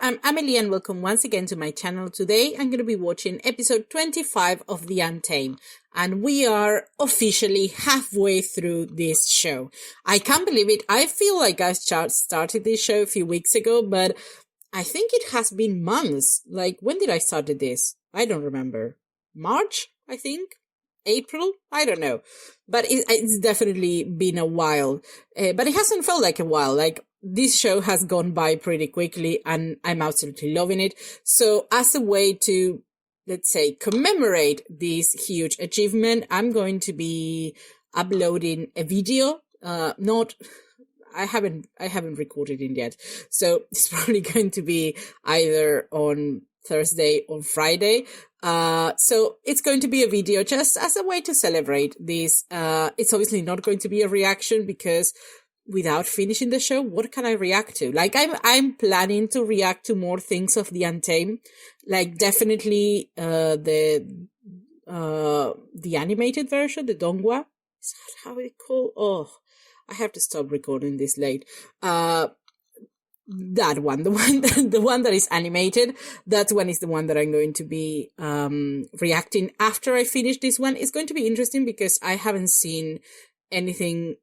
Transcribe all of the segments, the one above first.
I'm Amelie and welcome once again to my channel. Today I'm going to be watching episode 25 of The Untamed, and we are officially halfway through this show. I can't believe it. I feel like I started this show a few weeks ago, but I think it has been months. Like, when did I start this? I don't remember. March, I think? April? I don't know. But it's definitely been a while. But it hasn't felt like a while. Like, this show has gone by pretty quickly and I'm absolutely loving it. So as a way to, let's say, commemorate this huge achievement, I'm going to be uploading a video. I haven't recorded it yet. So it's probably going to be either on Thursday or Friday. So it's going to be a video just as a way to celebrate this. It's obviously not going to be a reaction because without finishing the show, what can I react to? Like, I'm planning to react to more things of The Untamed, like definitely the animated version, the Dongwa. Is that how it's called? Oh, I have to stop recording this late. That one, the one that is animated, that one is the one that I'm going to be reacting after I finish this one. It's going to be interesting because I haven't seen anything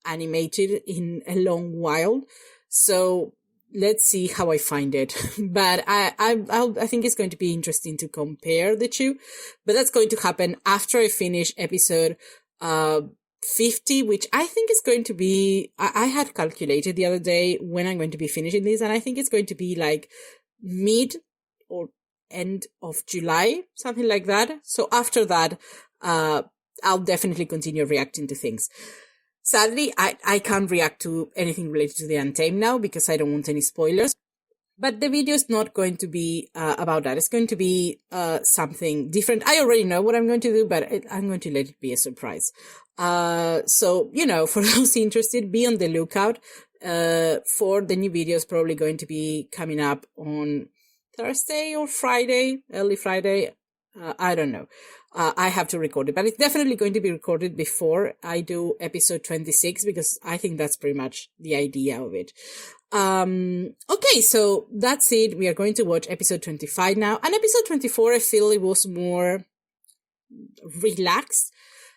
animated in a long while, so let's see how I find it. But I think it's going to be interesting to compare the two, but that's going to happen after I finish episode 50, which I think is going to be, I had calculated the other day when I'm going to be finishing this, and I think it's going to be like mid or end of July, something like that. So after that, I'll definitely continue reacting to things. Sadly, I can't react to anything related to The Untamed now because I don't want any spoilers. But the video is not going to be about that. It's going to be something different. I already know what I'm going to do, but I'm going to let it be a surprise. So, for those interested, be on the lookout for the new videos probably going to be coming up on Thursday or Friday, early Friday. I don't know. I have to record it, but it's definitely going to be recorded before I do episode 26 because I think that's pretty much the idea of it. Okay, so that's it. We are going to watch episode 25 now. And episode 24, I feel it was more relaxed.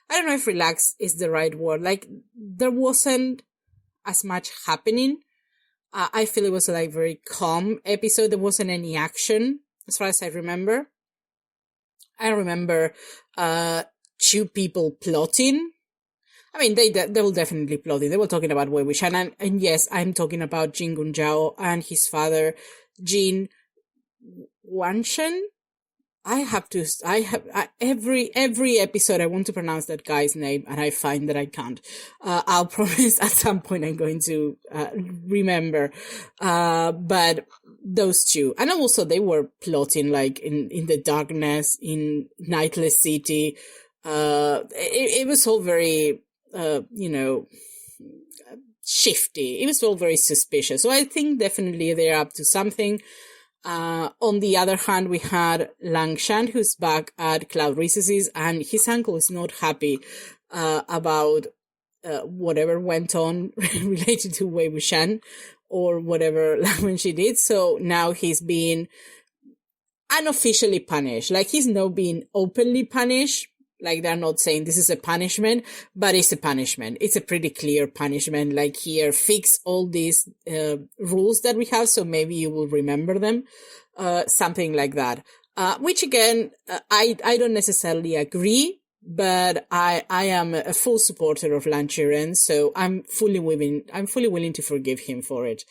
I don't know if relaxed is the right word. Like, there wasn't as much happening. I feel it was a very calm episode. There wasn't any action as far as I remember. I remember two people plotting. I mean, they were definitely plotting. They were talking about Wei Wuxian, and yes, I'm talking about Jin Gunzhao and his father, Jin Wanshen. Every episode I want to pronounce that guy's name, and I find that I can't. I'll promise at some point I'm going to remember. But those two, and also they were plotting like in the darkness in Nightless City. It was all very shifty. It was all very suspicious. So I think definitely they're up to something. On the other hand, we had Lang Shan, who's back at Cloud Recesses, and his uncle is not happy about whatever went on related to Wei Wuxian or whatever Lan she did. So now he's being unofficially punished. Like, he's not being openly punished. Like, they're not saying this is a punishment, but it's a punishment. It's a pretty clear punishment. Like, here, fix all these rules that we have, so maybe you will remember them. Something like that. Which again, I don't necessarily agree, but I am a full supporter of Lan Qiren, so I'm fully willing to forgive him for it.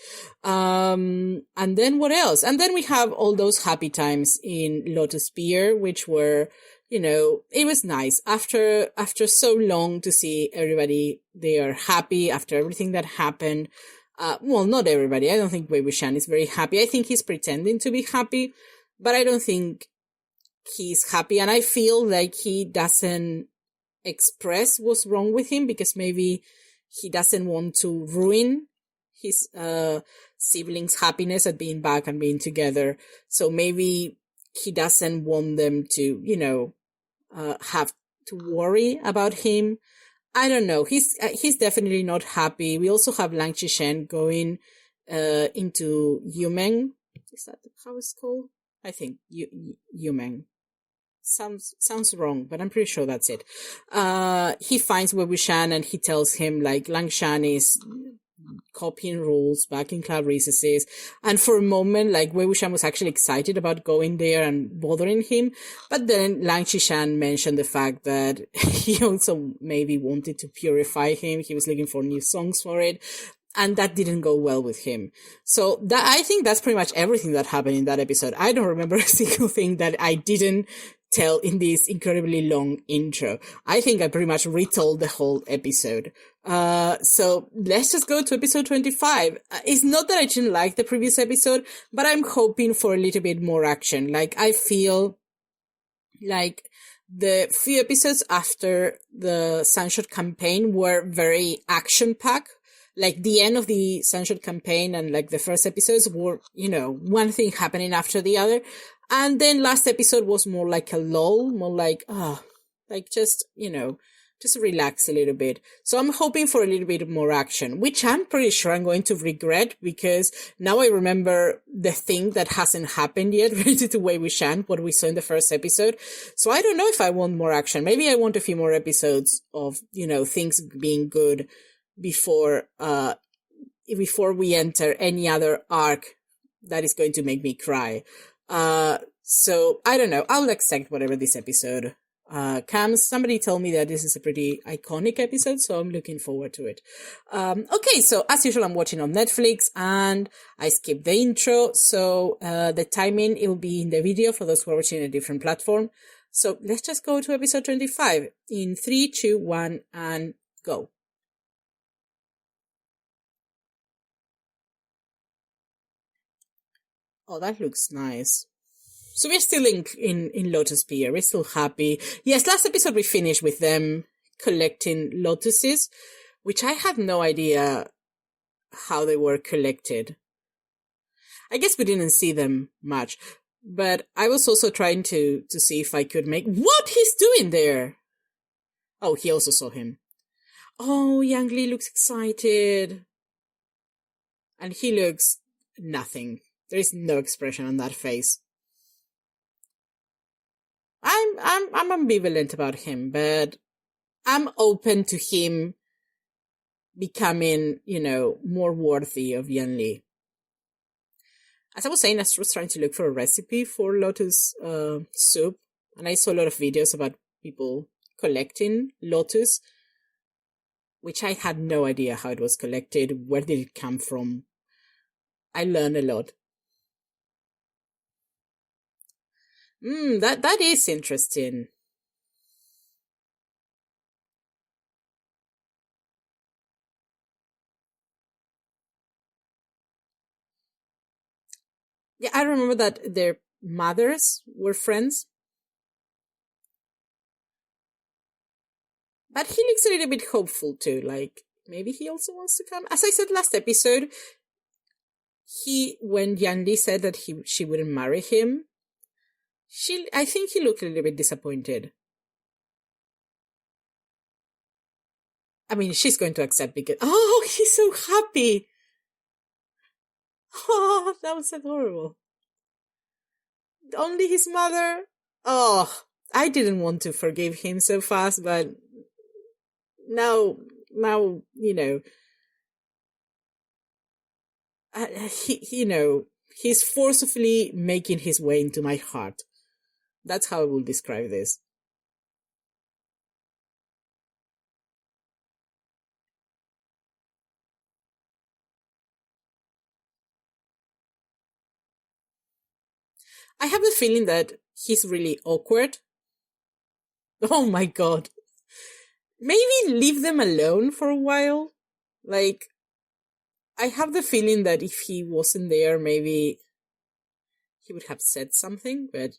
And then what else? And then we have all those happy times in Lotus Pier, which were, it was nice after so long to see everybody. They are happy after everything that happened. Well, not everybody. I don't think Wei Wuxian is very happy. I think he's pretending to be happy, but I don't think he's happy. And I feel like he doesn't express what's wrong with him because maybe he doesn't want to ruin his siblings' happiness at being back and being together. So maybe he doesn't want them to, have to worry about him. I don't know. He's definitely not happy. We also have Lang Zhishen going into Yumen Is that how it's called? I think Yumeng. Sounds wrong, but I'm pretty sure that's it. He finds Wei Wuxian and he tells him like Langshan is copying rules back in Cloud Recesses. And for a moment, like Wei Wuxian was actually excited about going there and bothering him. But then Lang Xishan mentioned the fact that he also maybe wanted to purify him. He was looking for new songs for it. And that didn't go well with him. So that, I think that's pretty much everything that happened in that episode. I don't remember a single thing that I didn't tell in this incredibly long intro. I think I pretty much retold the whole episode. So let's just go to episode 25. It's not that I didn't like the previous episode, but I'm hoping for a little bit more action. Like, I feel like the few episodes after the Sunshot campaign were very action-packed. Like, the end of the Sunshot campaign and, like, the first episodes were, one thing happening after the other. And then last episode was more like a lull, more like, just relax a little bit. So I'm hoping for a little bit more action, which I'm pretty sure I'm going to regret because now I remember the thing that hasn't happened yet related to Wei Wuxian, what we saw in the first episode. So I don't know if I want more action. Maybe I want a few more episodes of, things being good before we enter any other arc that is going to make me cry. So I don't know. I'll accept whatever this episode comes. Somebody told me that this is a pretty iconic episode, so I'm looking forward to it. Okay, so as usual, I'm watching on Netflix and I skipped the intro. So the timing, it will be in the video for those who are watching a different platform. So let's just go to episode 25 in 3, 2, 1, and go. Oh, that looks nice. So we're still in Lotus Pier. We're still happy. Yes, last episode we finished with them collecting lotuses, which I had no idea how they were collected. I guess we didn't see them much, but I was also trying to see if I could make... What he's doing there? Oh, he also saw him. Oh, Yang Li looks excited. And he looks nothing. There is no expression on that face. I'm ambivalent about him, but I'm open to him becoming, more worthy of Yan Li. As I was saying, I was trying to look for a recipe for lotus soup, and I saw a lot of videos about people collecting lotus, which I had no idea how it was collected, where did it come from. I learned a lot. That is interesting. Yeah, I remember that their mothers were friends. But he looks a little bit hopeful too, like maybe he also wants to come. As I said last episode, when Yan Li said that she wouldn't marry him, I think he looked a little bit disappointed. I mean, she's going to accept because, oh, he's so happy. Oh, that was adorable. Only his mother? Oh, I didn't want to forgive him so fast, but now, he's forcefully making his way into my heart. That's how I will describe this. I have the feeling that he's really awkward. Oh my god. Maybe leave them alone for a while. Like, I have the feeling that if he wasn't there, maybe he would have said something, but...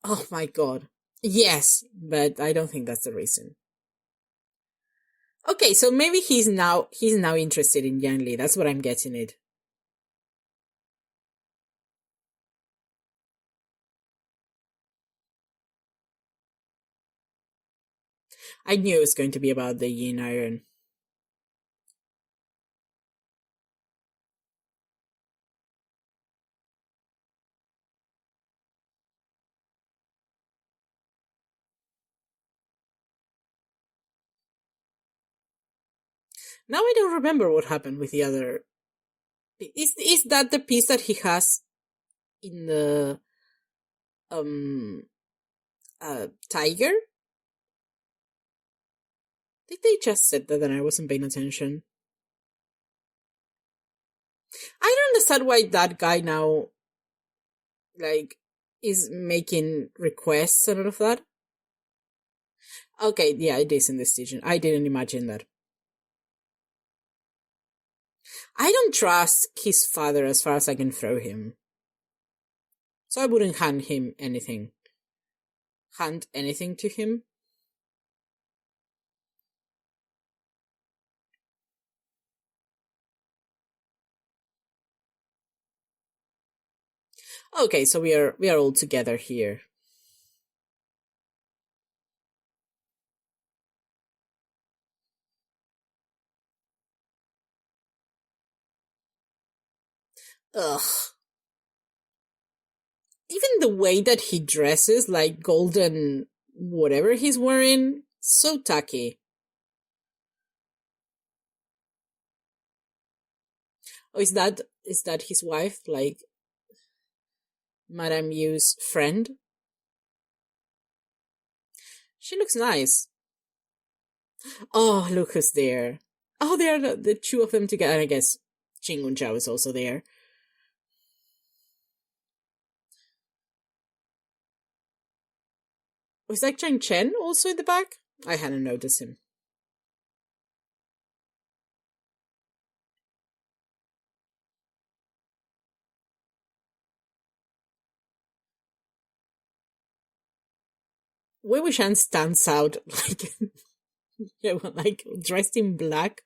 Oh my god. Yes, but I don't think that's the reason. Okay, so maybe he's now interested in Yang Li. That's what I'm getting it. I knew it was going to be about the yin iron. Now I don't remember what happened with the other. Is that the piece that he has in the tiger? Did they just said that and I wasn't paying attention? I don't understand why that guy now, like, is making requests and all of that. Okay, yeah, it is in this region. I didn't imagine that. I don't trust his father as far as I can throw him. So I wouldn't hand him anything. Hand anything to him? Okay, so we are all together here. Ugh. Even the way that he dresses, like golden whatever he's wearing, so tacky. Oh, is that his wife? Like Madame Yu's friend? She looks nice. Oh, look who's there. Oh, they are the two of them together. I guess Jingun Zhao is also there. Was that Chang Chen also in the back? I hadn't noticed him. Wei Wuxian stands out like, yeah, like dressed in black.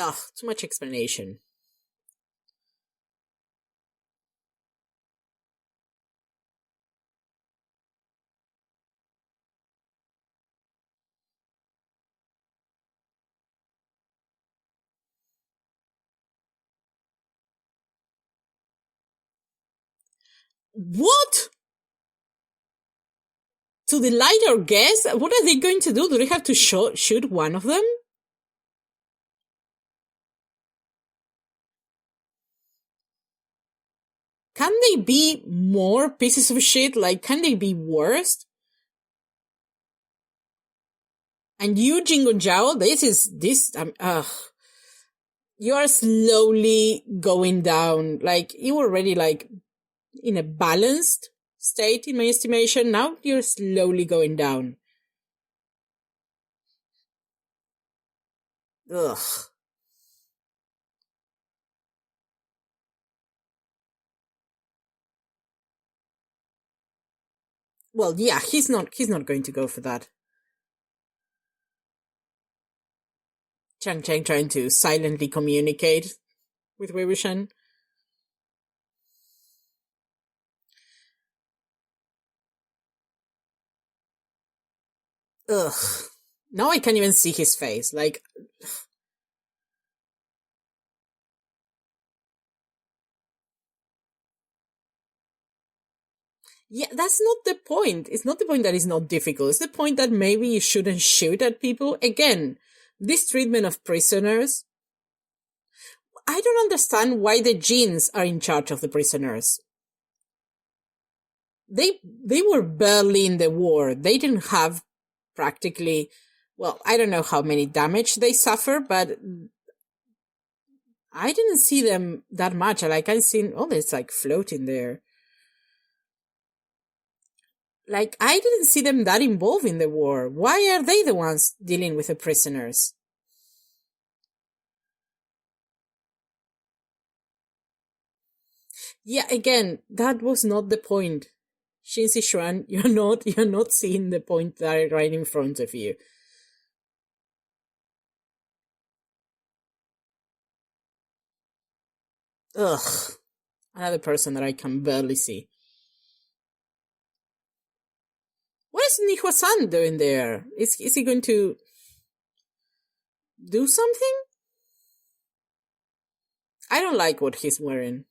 Ugh, too much explanation. What? To delight our guests? What are they going to do? Do they have to shoot one of them? Can they be more pieces of shit? Like, can they be worse? And you, Jingo Zhao, you are slowly going down. Like, you were already, like, in a balanced state, in my estimation. Now you're slowly going down. Ugh. Well, yeah, he's not going to go for that. Chang Chang trying to silently communicate with Wei Wuxian. Ugh. Now I can't even see his face. Like, yeah, that's not the point. It's not the point that it's not difficult. It's the point that maybe you shouldn't shoot at people. Again, this treatment of prisoners. I don't understand why the Jinns are in charge of the prisoners. They were barely in the war. They didn't have practically, well, I don't know how many damage they suffer, but I didn't see them that much. Like, I seen, oh, it's like floating there. Like, I didn't see them that involved in the war. Why are they the ones dealing with the prisoners? Yeah, again, that was not the point. Xin Sichuan, you're not seeing the point that right in front of you. Ugh. Another person that I can barely see. What is Nihua-san doing there? Is he going to do something? I don't like what he's wearing.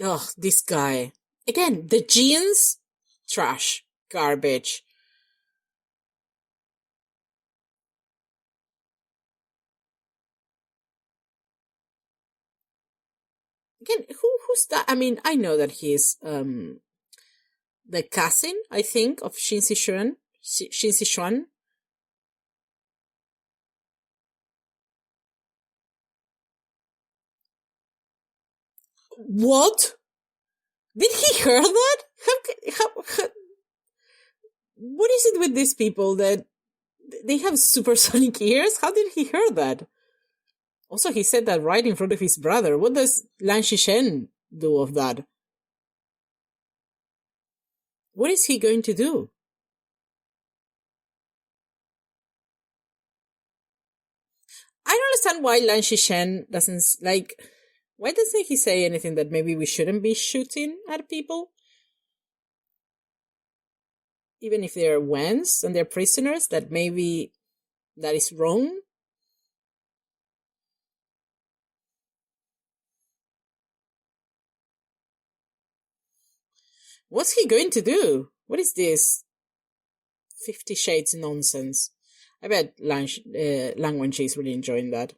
Ugh, this guy. Again, the jeans, trash, garbage. Again, who's that? I mean, I know that he's the cousin, I think, of Shin Si-xuan. Shin Si-xuan. What? Did he hear that? How, what is it with these people that they have supersonic ears? How did he hear that? Also, he said that right in front of his brother. What does Lan Shishen do of that? What is he going to do? I don't understand why Lan Shishen doesn't, like, why doesn't he say anything that maybe we shouldn't be shooting at people? Even if they're Wens and they're prisoners, that maybe that is wrong? What's he going to do? What is this 50 Shades nonsense? I bet Lang Wenqi is really enjoying that.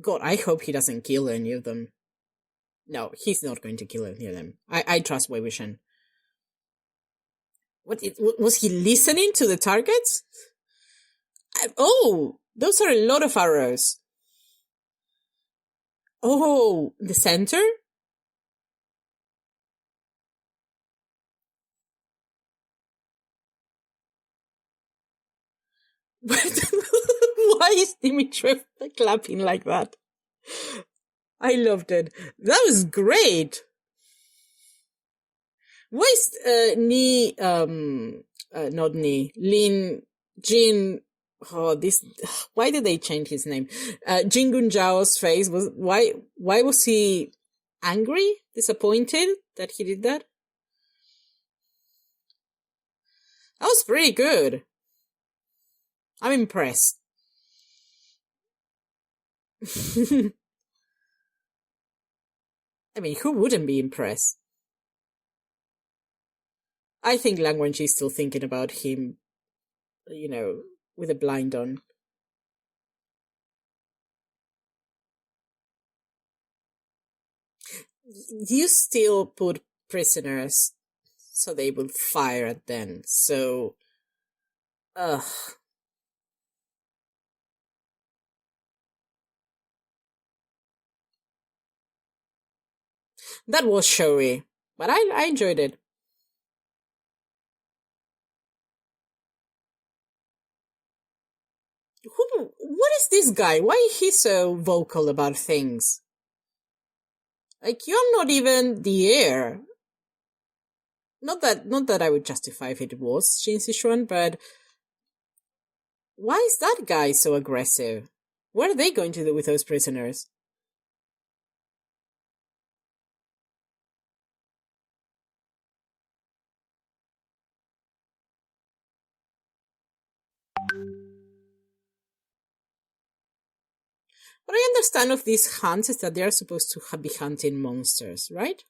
God, I hope he doesn't kill any of them. No, he's not going to kill any of them. I trust Wei Wuxian. Was he listening to the targets? Oh, those are a lot of arrows. Oh, the center? Why is Dimitrov clapping like that? I loved it. That was great. Why is not Lin Jin? Oh, this. Why did they change his name? Jin Gunjao's face was why? Why was he angry, disappointed that he did that? That was pretty good. I'm impressed. I mean, who wouldn't be impressed? I think Lang Wenqi is still thinking about him, with a blind on. You still put prisoners so they will fire at them. So, ugh. That was showy, but I enjoyed it. What is this guy? Why is he so vocal about things? Like, you're not even the heir. Not that I would justify if it was Shin Si-xuan, but why is that guy so aggressive? What are they going to do with those prisoners? What I understand of these hunts is that they are supposed to be hunting monsters, right?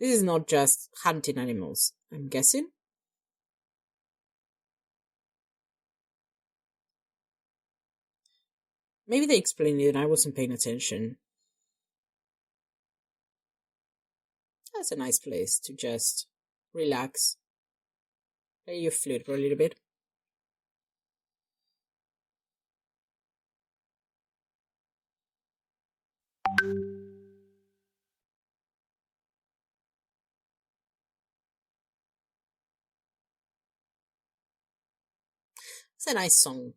This is not just hunting animals, I'm guessing. Maybe they explained it and I wasn't paying attention. That's a nice place to just relax. Play your flute for a little bit. It's a nice song.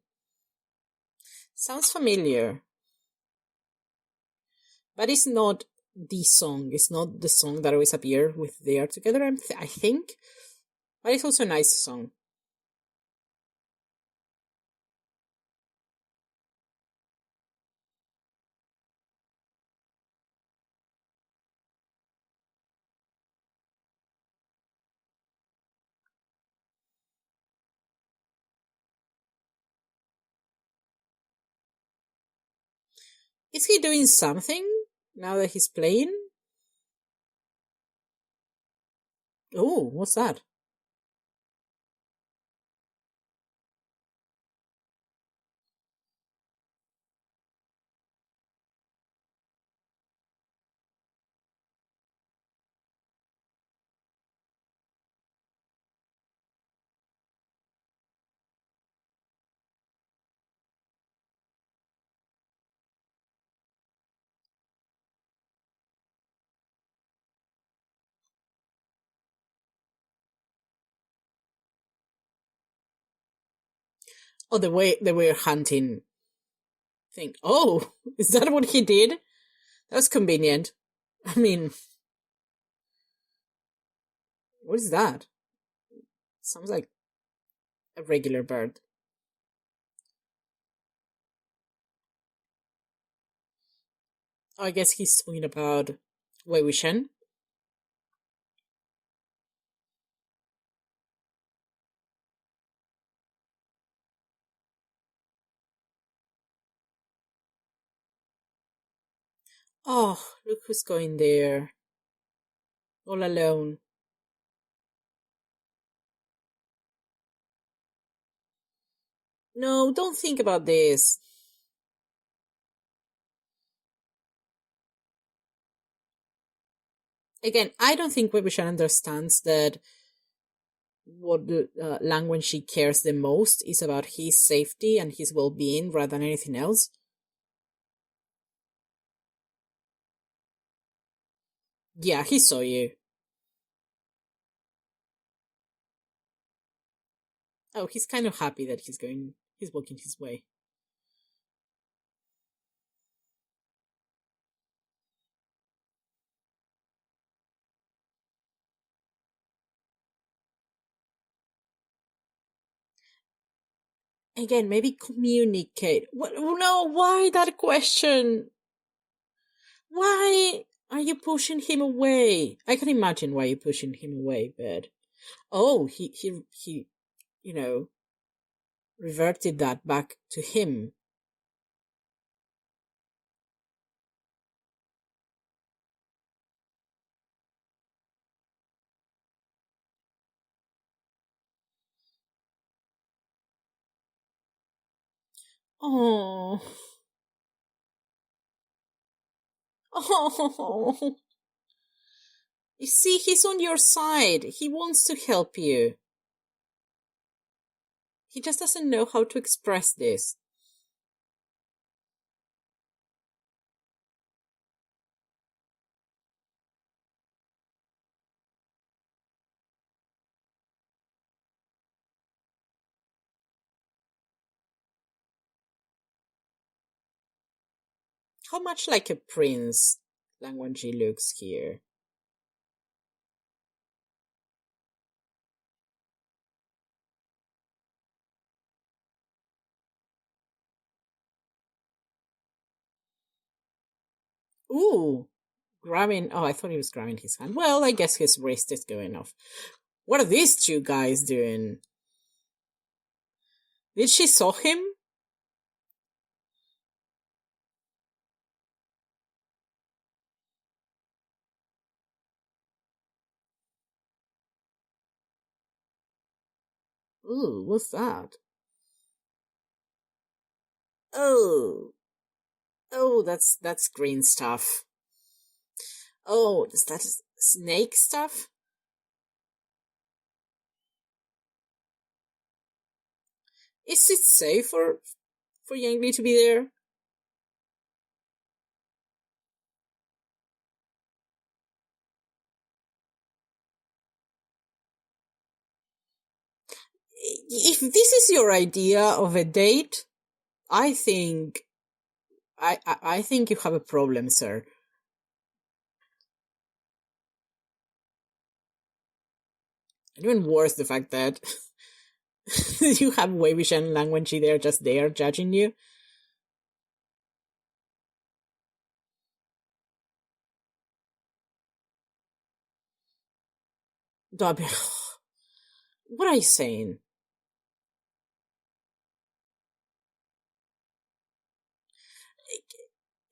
Sounds familiar. But it's not the song. It's not the song that always appear with they are together, I think. But it's also a nice song. Is he doing something now that he's playing? Oh, what's that? Oh, the way hunting thing. Oh, is that what he did? That's convenient. I mean, what is that? Sounds like a regular bird. Oh, I guess he's talking about Wei Wuxian. Oh, look who's going there. All alone. No, don't think about this. Again, I don't think Wei Wuxian understands that what Lang Wenxi cares the most is about his safety and his well-being rather than anything else. Yeah, he saw you. Oh, he's kind of happy that he's walking his way. Again, maybe communicate. What? No, why that question? Why are you pushing him away? I can imagine why you're pushing him away, but oh, he, you know, reverted that back to him. Oh, oh. You see, he's on your side. He wants to help you. He just doesn't know how to express this. How much like a prince Lang Wangji looks here. Ooh, grabbing. Oh, I thought he was grabbing his hand. Well, I guess his wrist is going off. What are these two guys doing? Did she saw him? Ooh, what's that? Oh, oh, that's green stuff. Oh, is that snake stuff? Is it safe for Yang Li to be there? If this is your idea of a date, I think I think you have a problem, sir. And even worse, the fact that you have Wei Wuxian and Lang Wenqi there, just there judging you. What are you saying?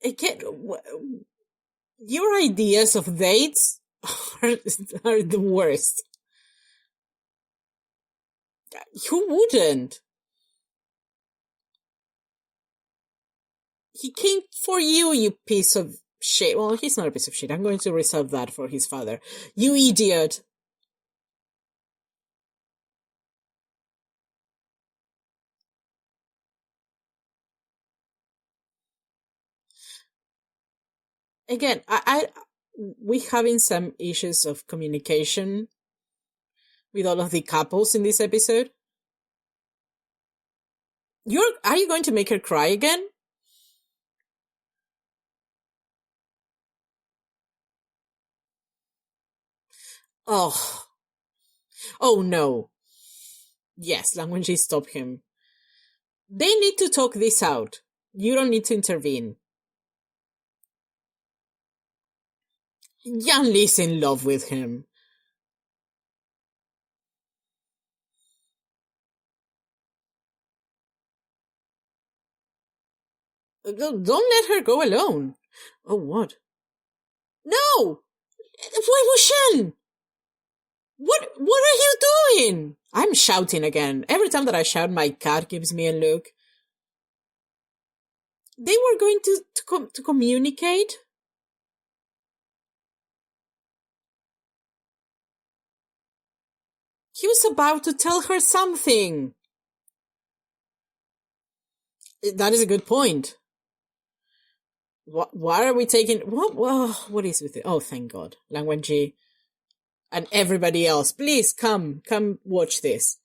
again, your ideas of dates are, are the worst. Who wouldn't? He came for you, you piece of shit. Well, he's not a piece of shit. I'm going to reserve that for his father. You idiot. Again, we having some issues of communication with all of the couples in this episode. Are you going to make her cry again? Oh. Oh no. Yes, Lang Wenzhi, stop him. They need to talk this out. You don't need to intervene. Yan Li's in love with him. Don't let her go alone. Oh, what? No! Wei Wuxian! What are you doing? I'm shouting again. Every time that I shout, my cat gives me a look. They were going to communicate? He was about to tell her something. That is a good point. Why are we taking... What is with it? Oh, thank God. Lang Wenzhi and everybody else, please come watch this.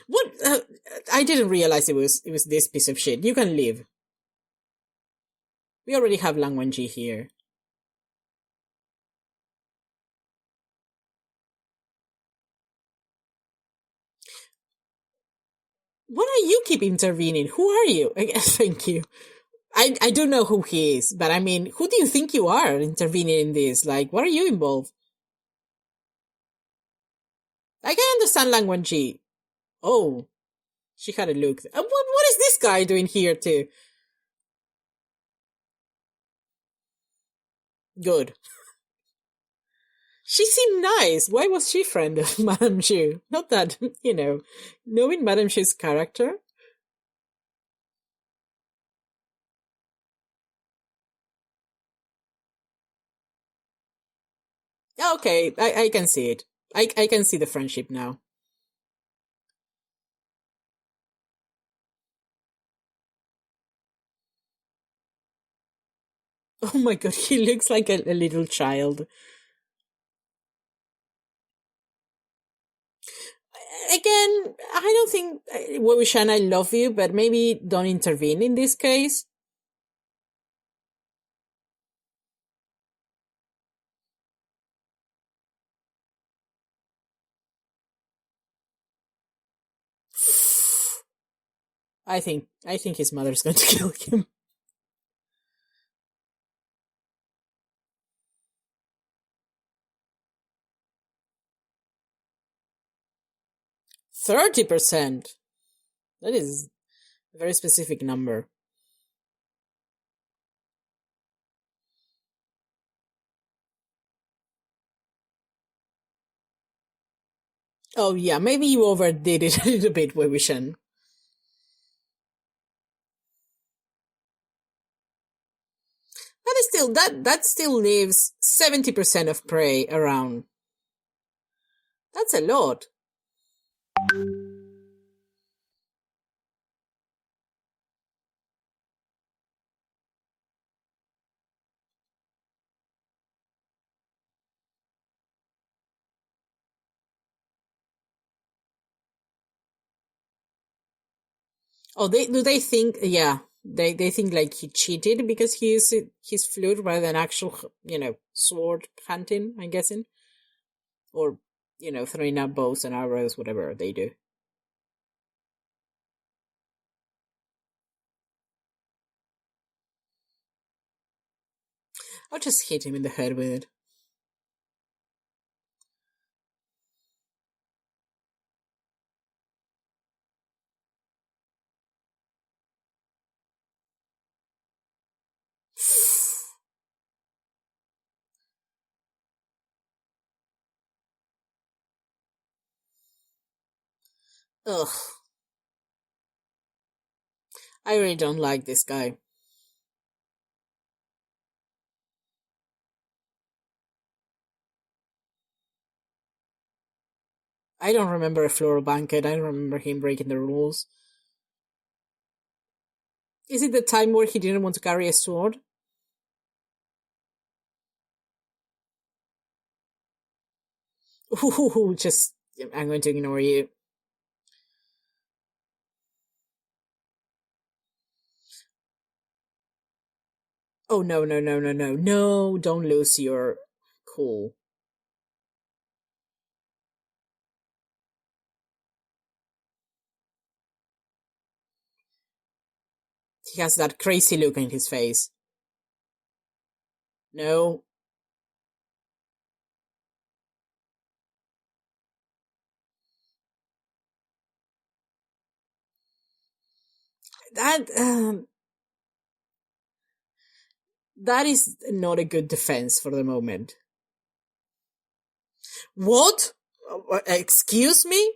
What? I didn't realize it was this piece of shit. You can leave. We already have Lang Wenzhi here. What are you keep intervening? Who are you? Thank you. I don't know who he is, but I mean, who do you think you are intervening in this? Like, what are you involved? Like, I understand Lang Wenzhi. Oh, she had a look. What is this guy doing here too? Good. She seemed nice. Why was she friend of Madame Xu? Not that, knowing Madame Xu's character. Okay, I can see it. I can see the friendship now. Oh my god, he looks like a little child. Again, I don't think Wei Wuxian, I love you, but maybe don't intervene in this case. I think his mother's going to kill him. %30%. That is a very specific number. Oh yeah, maybe you overdid it a little bit, Wei Wuxian. But still, that still leaves 70% of prey around. That's a lot. Oh, they think? Yeah, they think like he cheated because he used his flute rather than actual, sword hunting. I'm guessing, or throwing out bows and arrows, whatever they do. I'll just hit him in the head with it. Ugh. I really don't like this guy. I don't remember a floral banquet. I don't remember him breaking the rules. Is it the time where he didn't want to carry a sword? Ooh, just, I'm going to ignore you. Oh, no, no, no, no, no. No, don't lose your cool. He has that crazy look in his face. No. That, that is not a good defense for the moment. What? Excuse me?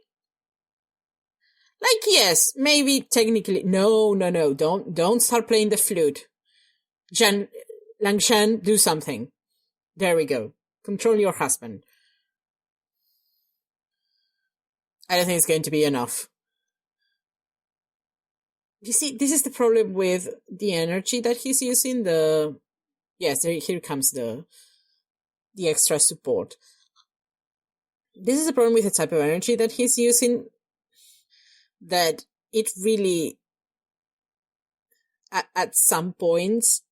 Like, yes, maybe technically. No, no, no. Don't start playing the flute. Langshan, do something. There we go. Control your husband. I don't think it's going to be enough. You see, this is the problem with the energy that he's using. Yes, here comes the extra support. This is the problem with the type of energy that he's using, that it really, at some points,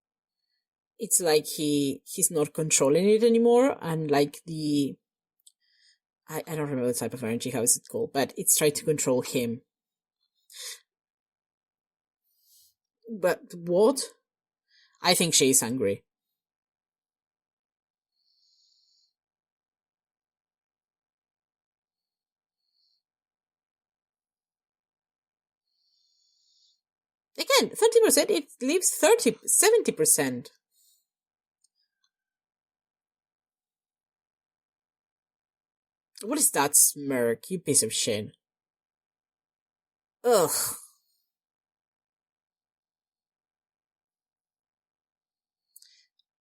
it's like he's not controlling it anymore, and like I don't remember the type of energy, how is it called, but it's trying to control him. But what? I think she is angry. Again, 30%, it leaves 70%. What is that smirk, you piece of shit? Ugh.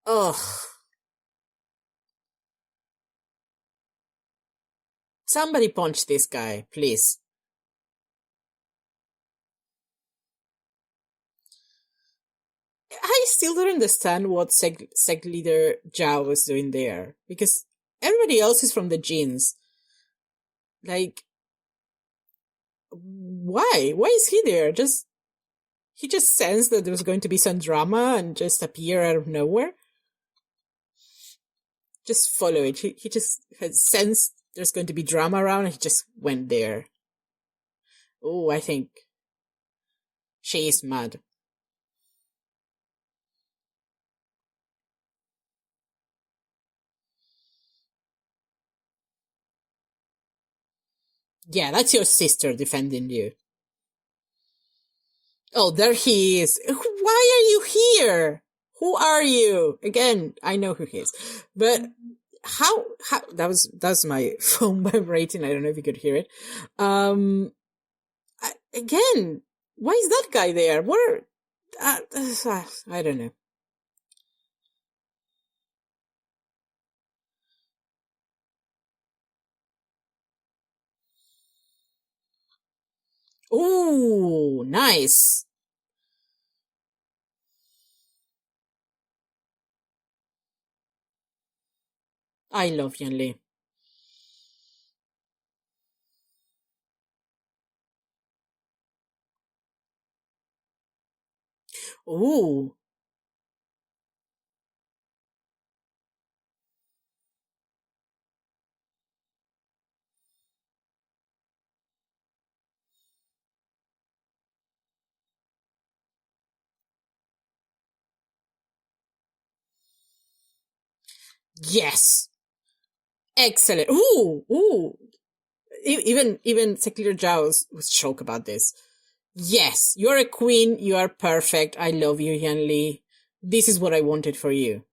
Ugh. Somebody punch this guy, please. I still don't understand what Sect Leader Yao was doing there, because everybody else is from the genes. Like, why? Why is he there? He just sensed that there was going to be some drama and just appear out of nowhere? Just follow it. He just had sensed there's going to be drama around and he just went there. Oh, I think she is mad. Yeah, that's your sister defending you. Oh, there he is. Why are you here? Who are you? Again, I know who he is. But how that's my phone vibrating. I don't know if you could hear it. Again, why is that guy there? What I don't know. Ooh, nice. I love Yanli. Ooh. Yes. Excellent. Ooh, ooh. Even Sect Leader Yao was shocked about this. Yes, you're a queen. You are perfect. I love you, Yanli. This is what I wanted for you.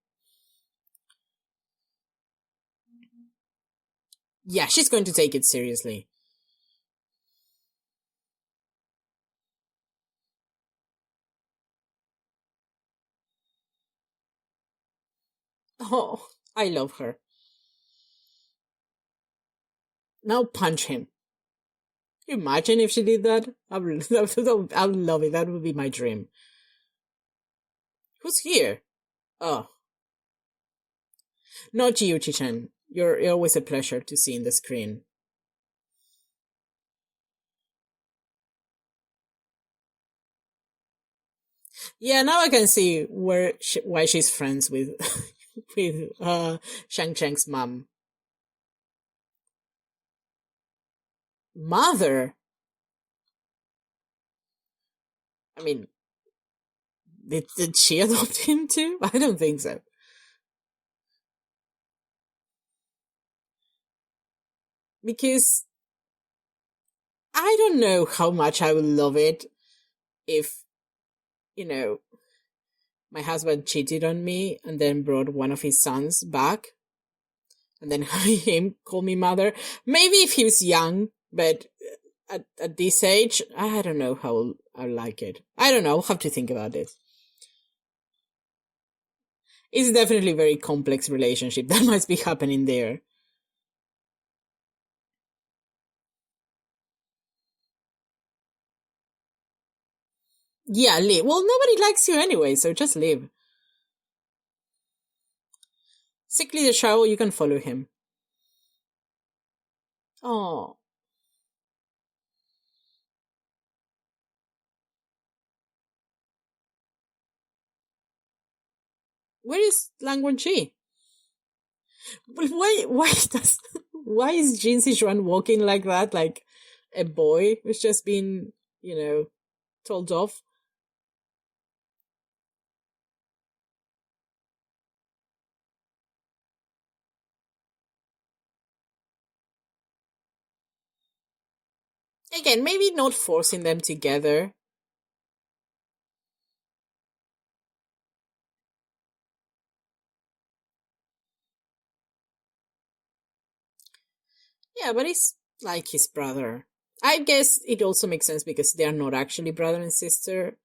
Yeah, she's going to take it seriously. Oh, I love her. Now punch him. Can you imagine if she did that? I would, I would love it. That would be my dream. Who's here? Oh, not you, Chichan. You're always a pleasure to see in the screen. Yeah, now I can see why she's friends with with Shang Cheng's mom. Mother. I mean, did she adopt him too? I don't think so. Because I don't know how much I would love it if, you know, my husband cheated on me and then brought one of his sons back and then having him call me mother. Maybe if he was young, but at this age, I don't know how I like it. I don't know. I'll have to think about it. It's definitely a very complex relationship that must be happening there. Yeah, leave. Well, nobody likes you anyway, so just leave. Sect Leader Yao, you can follow him. Oh. Where is Lang Wenqi? Why is Jin Sichuan walking like that, like a boy who's just been, told off? Again, maybe not forcing them together. Yeah, but he's like his brother. I guess it also makes sense because they are not actually brother and sister.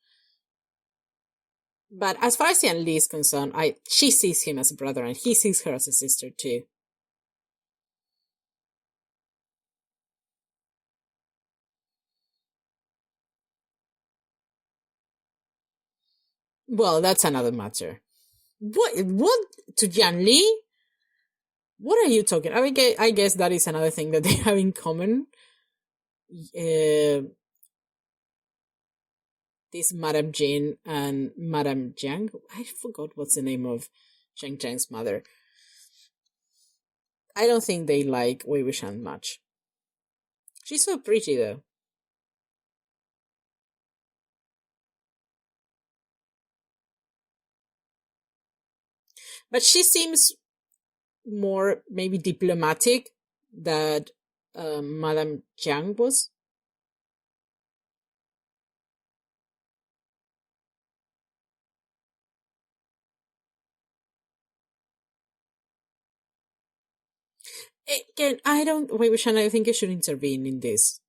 But as far as Yan Li is concerned, she sees him as a brother and he sees her as a sister too. Well, that's another matter. What to Yan Li? What are you talking? I guess that is another thing that they have in common. This Madame Jane and Madame Jiang. I forgot what's the name of Zhang Zhang's mother. I don't think they like Wei Wuxian much. She's so pretty though. But she seems more maybe diplomatic that Madame Jiang was. Again, Wei Wuxian, I think you should intervene in this.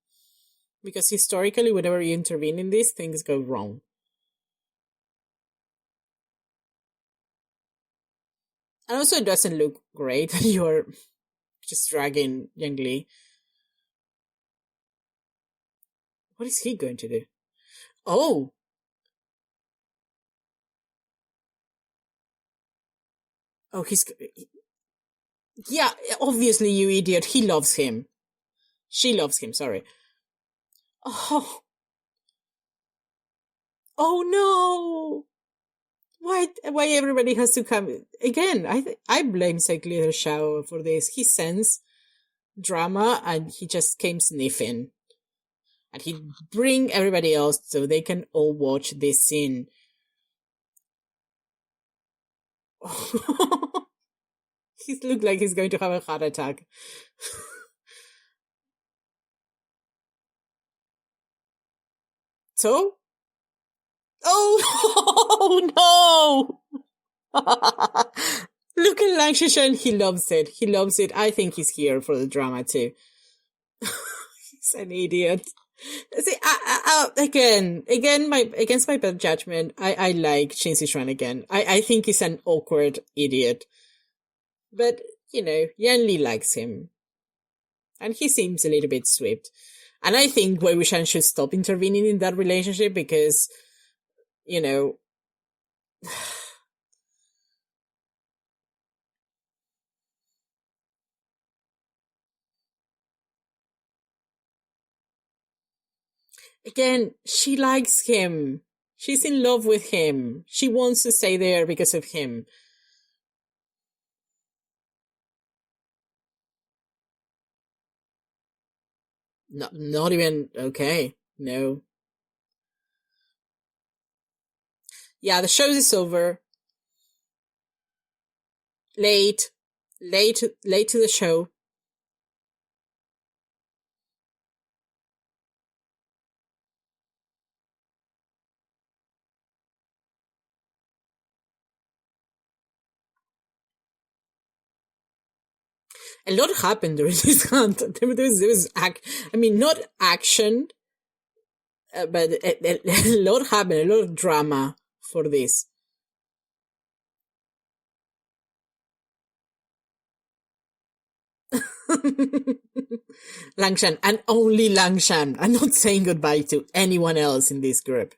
Because historically, whenever you intervene in this, things go wrong. And also, it doesn't look great. You're just dragging Yang Li. What is he going to do? Oh! Oh, yeah, obviously, you idiot. He loves him. She loves him, sorry. Oh. Oh no! Why everybody has to come? Again, I blame Sect Leader Yao for this. He sends drama and he just came sniffing. And he'd bring everybody else so they can all watch this scene. He looks like he's going to have a heart attack. So? Oh, no! Look at Lang Shishan, he loves it. He loves it. I think he's here for the drama too. He's an idiot. See, again, against my bad judgment, I like Qin Sichuan again. I think he's an awkward idiot. But, Yan Li likes him. And he seems a little bit sweet. And I think Wei Wuxian should stop intervening in that relationship because, again, she likes him. She's in love with him. She wants to stay there because of him. Not even, okay, no. Yeah, the show is over. Late to the show. A lot happened during this hunt. There was not action, but a lot happened, a lot of drama for this. Langshan, and only Langshan. I'm not saying goodbye to anyone else in this group.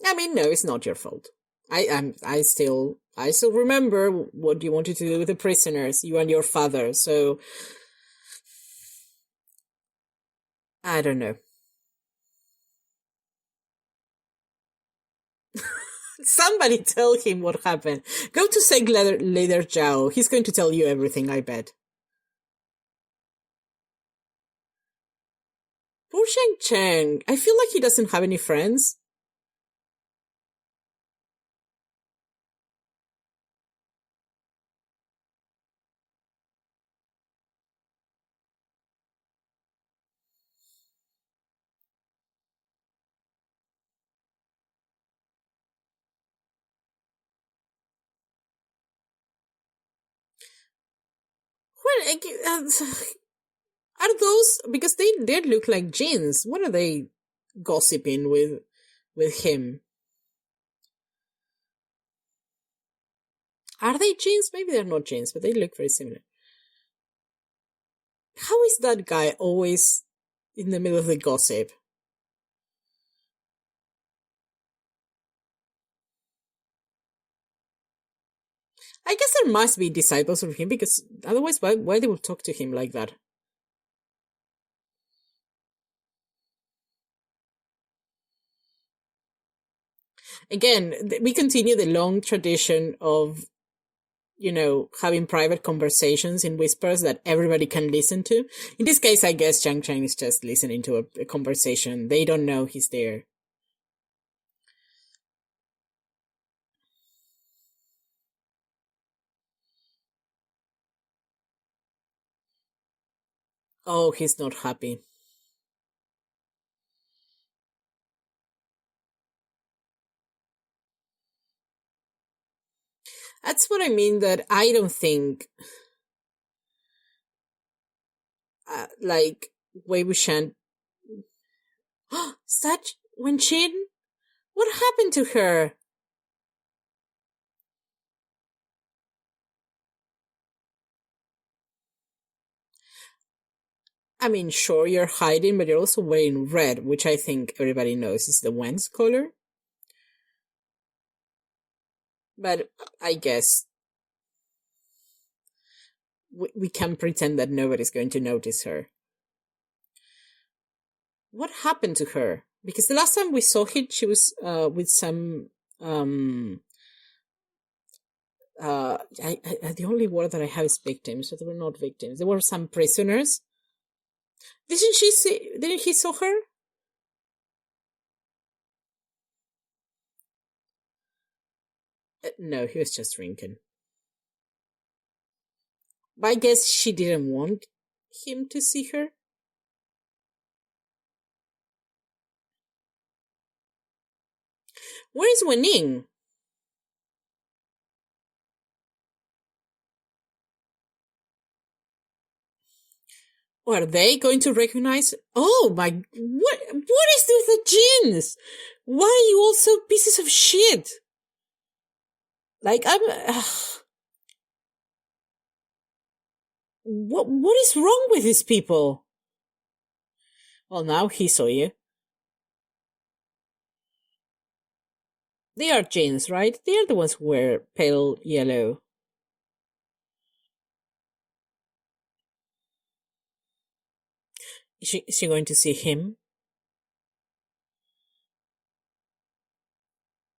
I mean, no, it's not your fault. I still remember what you wanted to do with the prisoners, you and your father. So I don't know. Somebody tell him what happened. Go to Sect Leader Yao. He's going to tell you everything, I bet. Poor Sheng Cheng. I feel like he doesn't have any friends. Well, are those, because they look like jeans? What are they gossiping with him? Are they jeans? Maybe they're not jeans, but they look very similar. How is that guy always in the middle of the gossip? I guess there must be disciples of him, because otherwise why they would talk to him like that? Again, we continue the long tradition of, having private conversations in whispers that everybody can listen to. In this case, I guess Chang Chang is just listening to a conversation. They don't know he's there. Oh, he's not happy. That's what I mean, that I don't think, like, Wei Wuxian. Such Wenqin? What happened to her? I mean, sure, you're hiding, but you're also wearing red, which I think everybody knows is the Wen's color. But I guess we can pretend that nobody's going to notice her. What happened to her? Because the last time we saw her, she was with some the only word that I have is victims, so they were not victims. There were some prisoners. Didn't he saw her? No, he was just drinking. But I guess she didn't want him to see her. Where is Wening? Are they going to recognize? Oh my, what is this with the jeans? Why are you all so pieces of shit? Like, what is wrong with these people? Well, now he saw you. They are jeans, right? They are the ones who wear pale yellow. Is she going to see him?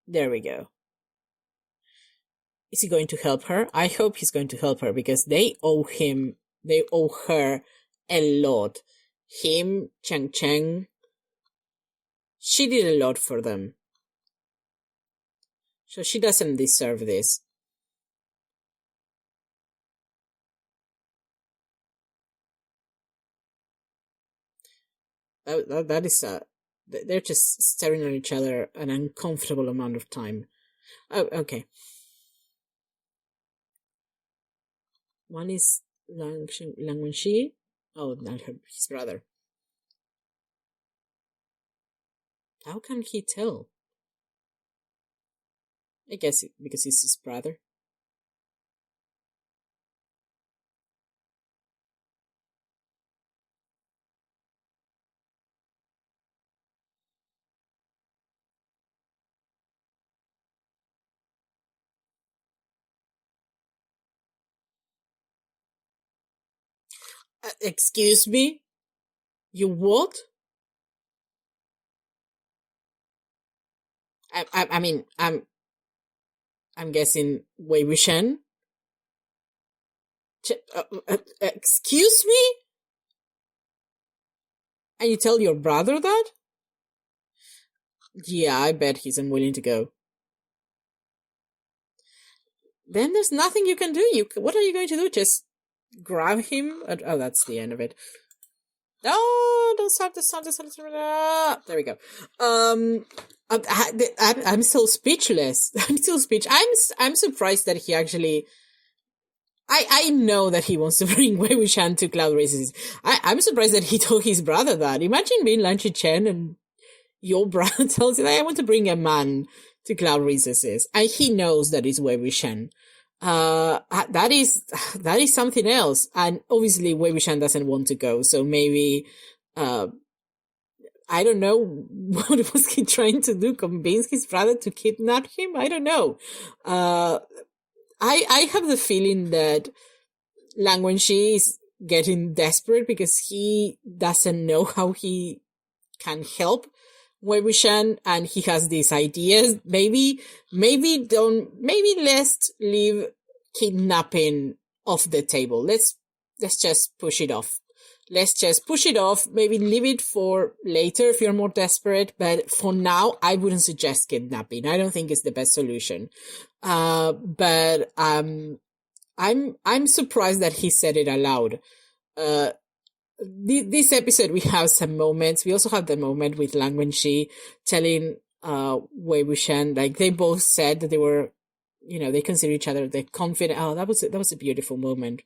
There we go. Is he going to help her? I hope he's going to help her because they owe her a lot. Him, Chang, she did a lot for them. So she doesn't deserve this. That is they're just staring at each other an uncomfortable amount of time. Oh, okay. One is Lang Wenxi. Oh, not his brother. How can he tell? I guess because he's his brother. Excuse me? You what? I mean, I'm guessing Wei Wuxian. Excuse me? And you tell your brother that? Yeah, I bet he's unwilling to go. Then there's nothing you can do. What are you going to do? Just grab him? Oh, that's the end of it. Oh, don't stop the sound. There we go. I'm still speechless. I'm surprised that he actually. I know that he wants to bring Wei Wuxian to Cloud Races. I'm surprised that he told his brother that. Imagine being Lan Chen and your brother tells you that I want to bring a man to Cloud Recesses. And he knows that it's Wei Wuxian. That is something else. And obviously Wei Wuxian doesn't want to go. So maybe, I don't know, what was he trying to do? Convince his brother to kidnap him? I don't know. I have the feeling that Lang Wenxi is getting desperate because he doesn't know how he can help Wei Wuxian, and he has these ideas. Maybe let's leave kidnapping off the table. Let's just push it off. Maybe leave it for later if you're more desperate. But for now, I wouldn't suggest kidnapping. I don't think it's the best solution. But I'm surprised that he said it aloud. This episode, we have some moments. We also have the moment with Lang Wenxi telling Wei Wuxian, like, they both said that they were, they consider each other the confident. Oh, that was a beautiful moment.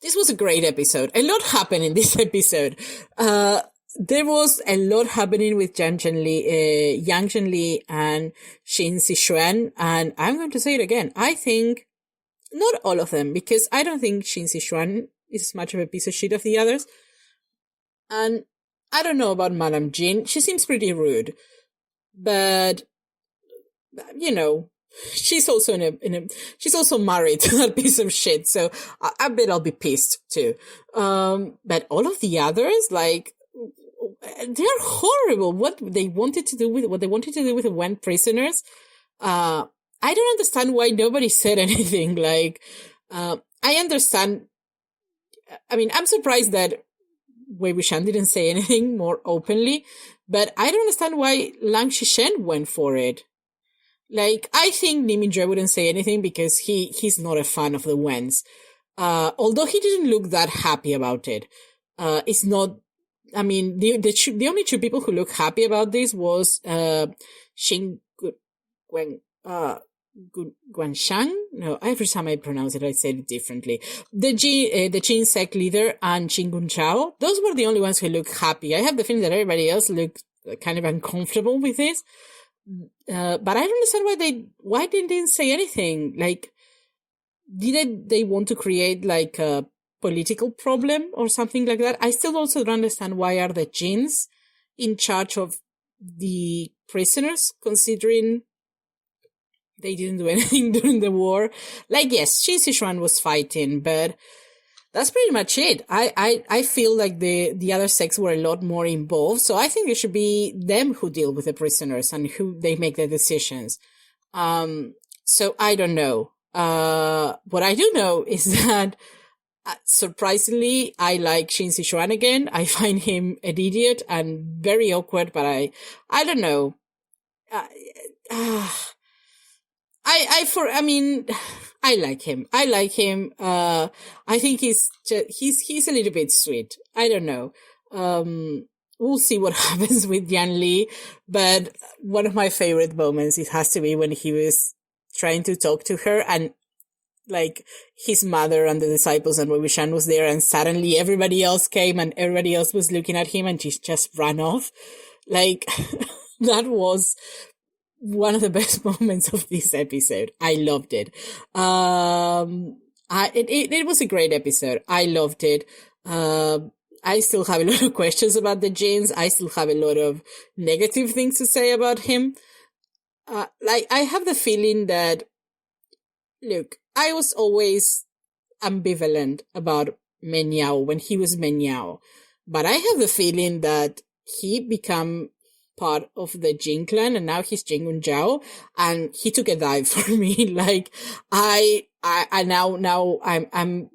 This was a great episode. A lot happened in this episode. There was a lot happening with Yang Zhenli and Xin Zixuan, and I'm going to say it again. I think not all of them, because I don't think Xin Zixuan is as much of a piece of shit of the others. And I don't know about Madame Jin. She seems pretty rude. But, she's also she's also married to that piece of shit. So I bet I'll be pissed too. But all of the others, like, they're horrible. What they wanted to do with the Wen prisoners. I don't understand why nobody said anything. Like, I understand. I mean, I'm surprised that Wei Wuxian didn't say anything more openly, but I don't understand why Lang Xishen went for it. Like, I think Ni Mingjue wouldn't say anything because he's not a fan of the Wens. Although he didn't look that happy about it. It's not, I mean, the only two people who look happy about this was, Xing Gwen, Guanshang? No, every time I pronounce it, I say it differently. The Jin Sect Leader and Chingun Chao, those were the only ones who looked happy. I have the feeling that everybody else looked kind of uncomfortable with this. But I don't understand why they didn't say anything. Like, did they want to create like a political problem or something like that? I still also don't understand why are the Jins in charge of the prisoners, considering they didn't do anything during the war. Like, yes, Qin Shi Huang was fighting, but that's pretty much it. I feel like the other sects were a lot more involved, so I think it should be them who deal with the prisoners and who they make the decisions. So I don't know. What I do know is that surprisingly, I like Qin Shi Huang again. I find him an idiot and very awkward, but I don't know. I like him. I think he's a little bit sweet. I don't know. We'll see what happens with Yan Li, but one of my favorite moments, it has to be when he was trying to talk to her and like his mother and the disciples and Wei Wuxian was there and suddenly everybody else came and everybody else was looking at him and she just ran off. Like, that was one of the best moments of this episode. I loved it. It was a great episode. I loved it. I still have a lot of questions about the Jins. I still have a lot of negative things to say about him. I have the feeling that, look, I was always ambivalent about Meng Yao when he was Meng Yao, but I have the feeling that he became part of the Jin clan and now he's Jingun Zhao and he took a dive for me. Like, I now I'm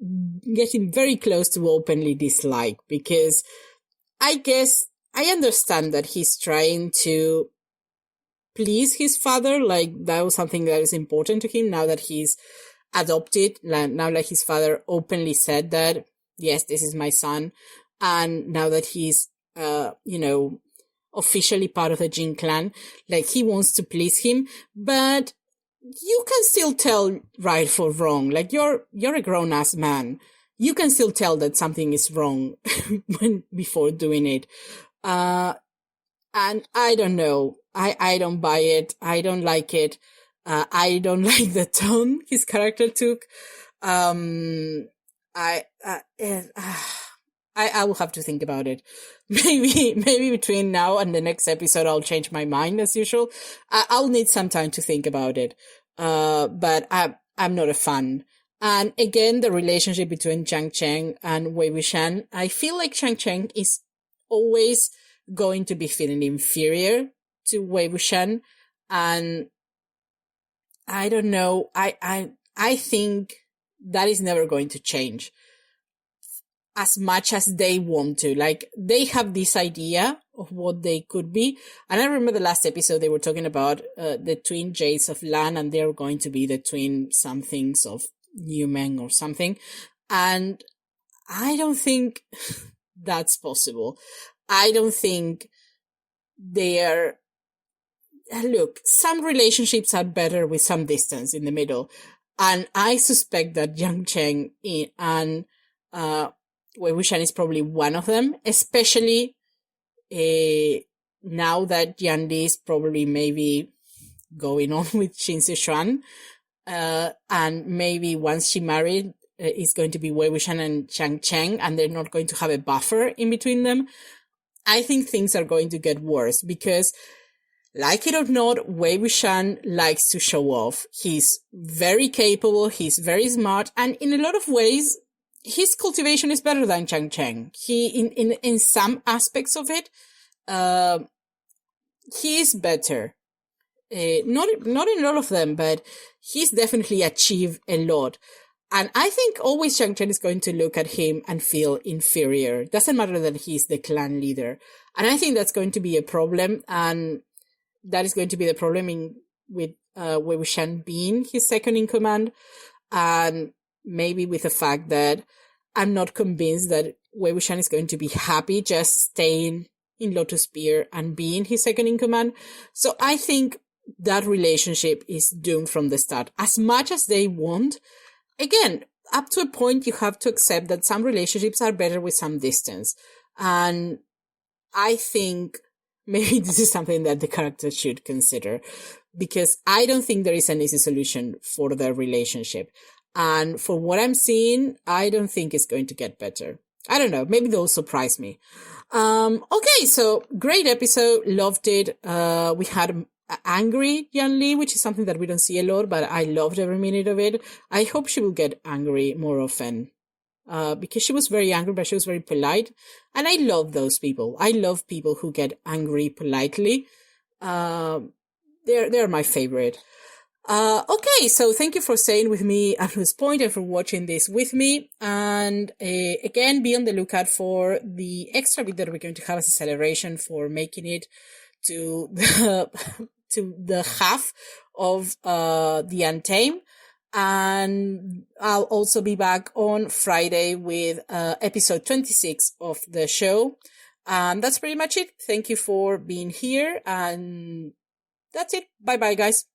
getting very close to openly dislike, because I guess I understand that he's trying to please his father. Like, that was something that is important to him now that he's adopted. Now, like, his father openly said that, yes, this is my son. And now that he's, officially part of the Jin clan, like, he wants to please him, but you can still tell right for wrong. Like, you're a grown-ass man. You can still tell that something is wrong before doing it. And I don't know. I don't buy it. I don't like it. I don't like the tone his character took. I will have to think about it. Maybe between now and the next episode, I'll change my mind as usual. I'll need some time to think about it. But I'm not a fan. And again, the relationship between Zhang Cheng and Wei Wuxian, I feel like Zhang Cheng is always going to be feeling inferior to Wei Wuxian. And I don't know. I think that is never going to change as much as they want to. Like, they have this idea of what they could be. And I remember the last episode they were talking about the twin Jades of Lan, and they're going to be the twin somethings of New Meng or something. And I don't think that's possible. I don't think they're... Look, some relationships are better with some distance in the middle. And I suspect that Yang Cheng and Wei Wuxian is probably one of them, especially now that Yan Li is probably maybe going on with Qin Shi Huang. And maybe once she married, it's going to be Wei Wuxian and Zhang Cheng, and they're not going to have a buffer in between them. I think things are going to get worse because, like it or not, Wei Wuxian likes to show off. He's very capable, he's very smart, and in a lot of ways, his cultivation is better than Zhang Cheng. He, in some aspects of it, he is better. Not in all of them, but he's definitely achieved a lot. And I think always Zhang Cheng is going to look at him and feel inferior. Doesn't matter that he's the clan leader. And I think that's going to be a problem, and that is going to be the problem with Wei Wuxian being his second in command, and maybe with the fact that I'm not convinced that Wei Wuxian is going to be happy just staying in Lotus Pier and being his second in command. So I think that relationship is doomed from the start. As much as they want, again, up to a point, you have to accept that some relationships are better with some distance. And I think maybe this is something that the characters should consider, because I don't think there is an easy solution for their relationship. And for what I'm seeing, I don't think it's going to get better. I don't know. Maybe they'll surprise me. Okay, so great episode. Loved it. We had angry Yan Li, which is something that we don't see a lot, but I loved every minute of it. I hope she will get angry more often. Because she was very angry, but she was very polite. And I love those people. I love people who get angry politely. They're my favorite. Okay, so thank you for staying with me at this point and for watching this with me. And again, be on the lookout for the extra bit that we're going to have as a celebration for making it to the half of the Untamed. And I'll also be back on Friday with episode 26 of the show. And that's pretty much it. Thank you for being here. And that's it. Bye-bye, guys.